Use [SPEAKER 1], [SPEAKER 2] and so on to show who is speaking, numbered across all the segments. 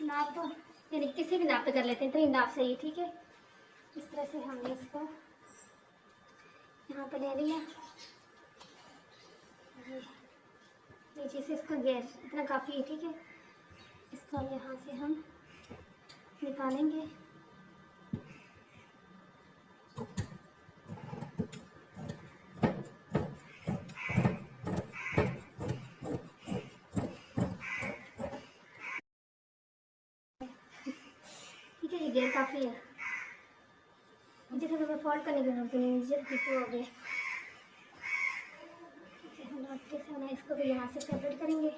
[SPEAKER 1] नाप तो यानी किसी भी नाप पे कर लेते हैं, तो ये नाप सही है, ठीक है। इस तरह से हमने इसको यहाँ पे ले लिया, नीचे से इसका गैर इतना काफ़ी है, ठीक है। इसको यहाँ से हम निकालेंगे। ठीक है, ये गैर काफ़ी है, जैसे तो फोल्ड करने की जरूरत नहीं, जल्दी हो गए। हम अच्छे से ना इसको भी यहाँ से सेपरेट करेंगे।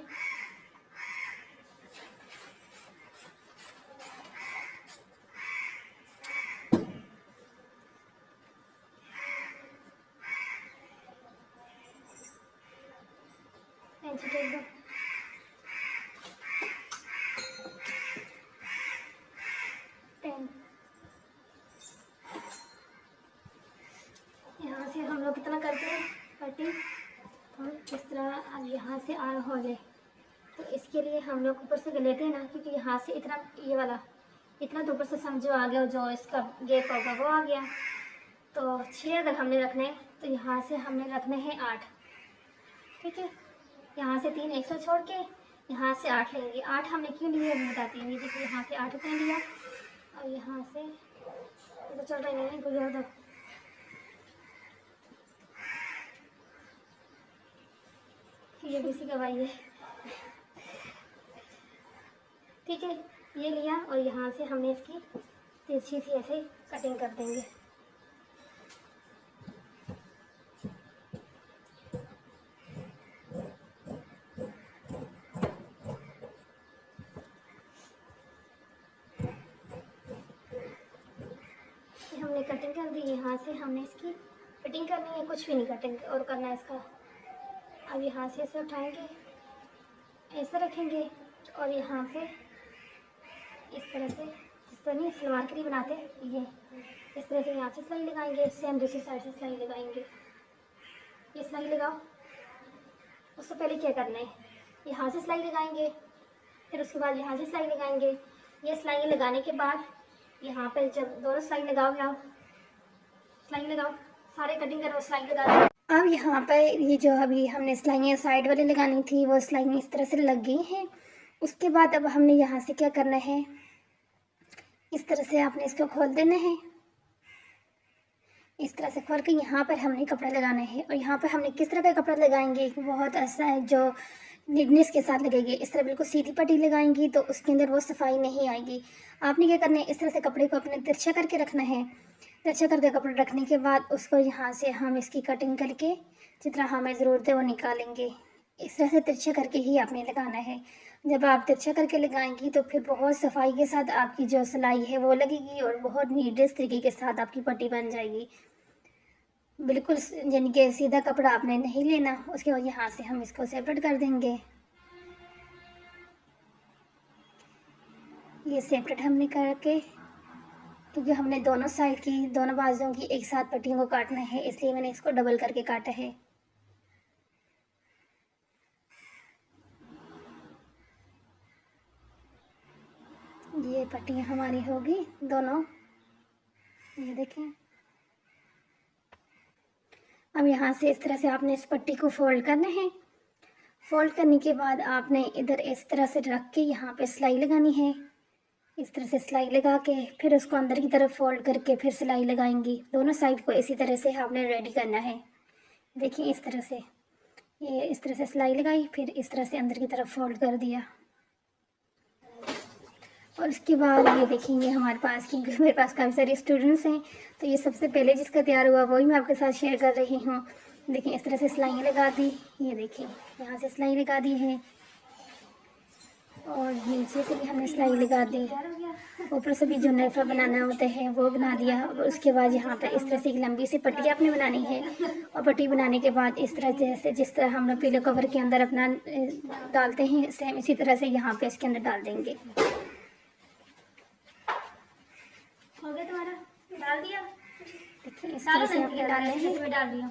[SPEAKER 1] यहाँ से हम लोग कितना करते हैं कटिंग, और इस तरह अब यहाँ से आ होल है, तो इसके लिए हम लोग ऊपर से लेते हैं ना, क्योंकि यहाँ से इतना ये वाला इतना तो ऊपर से समझो आ गया, जो इसका गैप होगा वो आ गया। तो 6 अगर हमने रखने हैं तो यहाँ से हमने रखने हैं 8, ठीक है। यहाँ से 3 एक्स्ट्रा छोड़ के यहाँ से 8 लेंगे। 8 हमने क्यों लिए अभी बताती हूँ। देखिए यहाँ से 8 रुपये लिया, और यहाँ से तो चल रहे हैं गुजर दो, ये भी सी गवाही है, ठीक है। ये लिया और यहाँ से हमने इसकी तिरछी सी ऐसे कटिंग कर देंगे। हमने कटिंग कर दी, यहाँ से हमने इसकी फिटिंग करनी है, कुछ भी नहीं कटिंग और करना है इसका। अब यहाँ से इसे उठाएंगे, ऐसा रखेंगे, और यहाँ से इस तरह से, जिस तरह नहीं सलवार के लिए बनाते ये, इस तरह से यहाँ से सिलाई लगाएंगे, सेम दूसरी साइड से सिलाई लगाएंगे। ये सिलाई लगाओ, उससे पहले क्या करना है, यहाँ से सिलाई लगाएंगे, फिर उसके बाद यहाँ से सिलाई लगाएंगे। ये सिलाई लगाने के बाद यहाँ पर जब दोनों सिलाई लगाओगे, आप सिलाई लगाओ, सारे कटिंग करो, सिलाई लगा दो। अब यहाँ पर ये जो अभी हमने सिलाइयाँ साइड वाली लगानी थी, वो सिलाइयाँ इस तरह से लग गई हैं। उसके बाद अब हमने यहाँ से क्या करना है, इस तरह से आपने इसको खोल देना है। इस तरह से खोल के यहाँ पर हमने कपड़ा लगाना है, और यहाँ पर हमने किस तरह का कपड़ा लगाएंगे, बहुत ऐसा है जो नीटनेस के साथ लगेगी। इस तरह बिल्कुल सीधी पट्टी लगाएंगी तो उसके अंदर वो सफाई नहीं आएगी। आपने क्या करना है, इस तरह से कपड़े को अपने तिरछा करके रखना है। तिरछा करके कपड़ा रखने के बाद उसको यहाँ से हम इसकी कटिंग करके जितना हमें ज़रूरत है वो निकालेंगे। इस तरह से तिरछा करके ही आपने लगाना है। जब आप तिरछा करके लगाएंगी तो फिर बहुत सफाई के साथ आपकी जो सिलाई है वो लगेगी, और बहुत नीटनेस तरीके के साथ आपकी पट्टी बन जाएगी। बिल्कुल यानी कि सीधा कपड़ा आपने नहीं लेना। उसके बाद यहाँ से हम इसको सेपरेट कर देंगे। ये सेपरेट हमने करके, क्योंकि हमने दोनों साइड की, दोनों बाजुओं की एक साथ पट्टियों को काटना है, इसलिए मैंने इसको डबल करके काटा है। ये पट्टियाँ हमारी होगी दोनों, ये देखें। अब यहाँ से इस तरह से आपने इस पट्टी को फोल्ड करना है। फोल्ड करने के बाद आपने इधर इस तरह से रख के यहाँ पे सिलाई लगानी है। इस तरह से सिलाई लगा के फिर उसको अंदर की तरफ फोल्ड करके फिर सिलाई लगाएंगी। दोनों साइड को इसी तरह से आपने रेडी करना है। देखिए इस तरह से, ये इस तरह से सिलाई लगाई, फिर इस तरह से अंदर की तरफ फोल्ड कर दिया। और उसके बाद ये देखेंगे हमारे पास, क्योंकि मेरे पास काफ़ी सारे स्टूडेंट्स हैं, तो ये सबसे पहले जिसका तैयार हुआ वही मैं आपके साथ शेयर कर रही हूँ। देखिए इस तरह से सिलाइयाँ लगा दी, ये देखिए यहाँ से सिलाई लगा दी है, और नीचे से भी हमने सिलाई लगा दी। ऊपर से भी जो नेफा बनाना होता है वो बना दिया। और उसके बाद यहाँ पर इस तरह से एक लंबी सी पट्टी आपने बनानी है, और पट्टी बनाने के बाद इस तरह जैसे जिस तरह हम लोग पिलो कवर के अंदर अपना डालते हैं, सेम इसी तरह से यहाँ पे इसके अंदर डाल देंगे। हो गया तुम्हारा, डाल दिया। देखिए इस तरह से आपने डालना है, डाल दिया।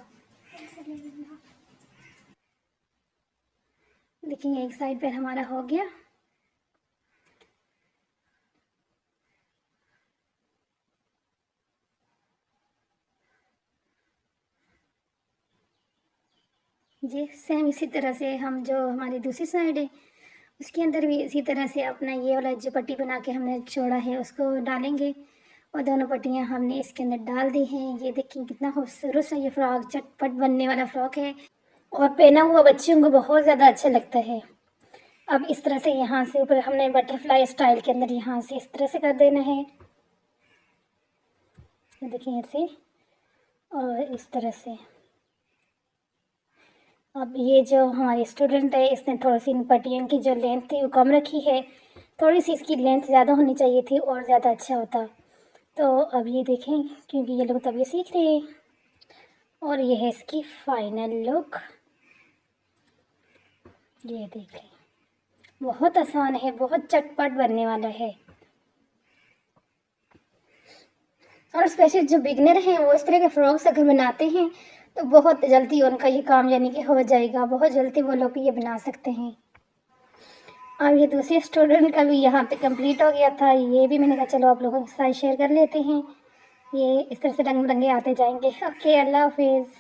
[SPEAKER 1] देखिए एक साइड पर हमारा हो गया। जी सेम इसी तरह से हम जो हमारी दूसरी साइड है उसके अंदर भी इसी तरह से अपना ये वाला जो पट्टी बना के हमने छोड़ा है उसको डालेंगे और दोनों पट्टियाँ हमने इसके अंदर डाल दी हैं। ये देखिए कितना खूबसूरत सा ये फ्रॉक चटपट बनने वाला फ्रॉक है और पहना हुआ बच्चियों को बहुत ज़्यादा अच्छा लगता है। अब इस तरह से यहाँ से ऊपर हमने बटरफ्लाई स्टाइल के अंदर यहाँ से इस तरह से कर देना है, देखिए ऐसे और इस तरह से। अब ये जो हमारी स्टूडेंट है इसने थोड़ी सी इन पट्टियों की जो लेंथ थी वो कम रखी है, थोड़ी सी इसकी लेंथ ज़्यादा होनी चाहिए थी और ज़्यादा अच्छा होता। तो अब ये देखें क्योंकि ये लोग तब ये सीख रहे हैं और ये है इसकी फाइनल लुक। ये देखें बहुत आसान है, बहुत चटपट बनने वाला है और स्पेशली जो बिगनर हैं वो इस तरह के फ्रॉक्स अगर बनाते हैं तो बहुत जल्दी उनका ये काम यानी कि हो जाएगा, बहुत जल्दी वो लोग ये बना सकते हैं। अब ये दूसरे स्टूडेंट का भी यहाँ पे कंप्लीट हो गया था, ये भी मैंने कहा चलो आप लोगों के साथ शेयर कर लेते हैं। ये इस तरह से रंग बिरंगे आते जाएंगे। ओके, अल्लाह हाफिज़।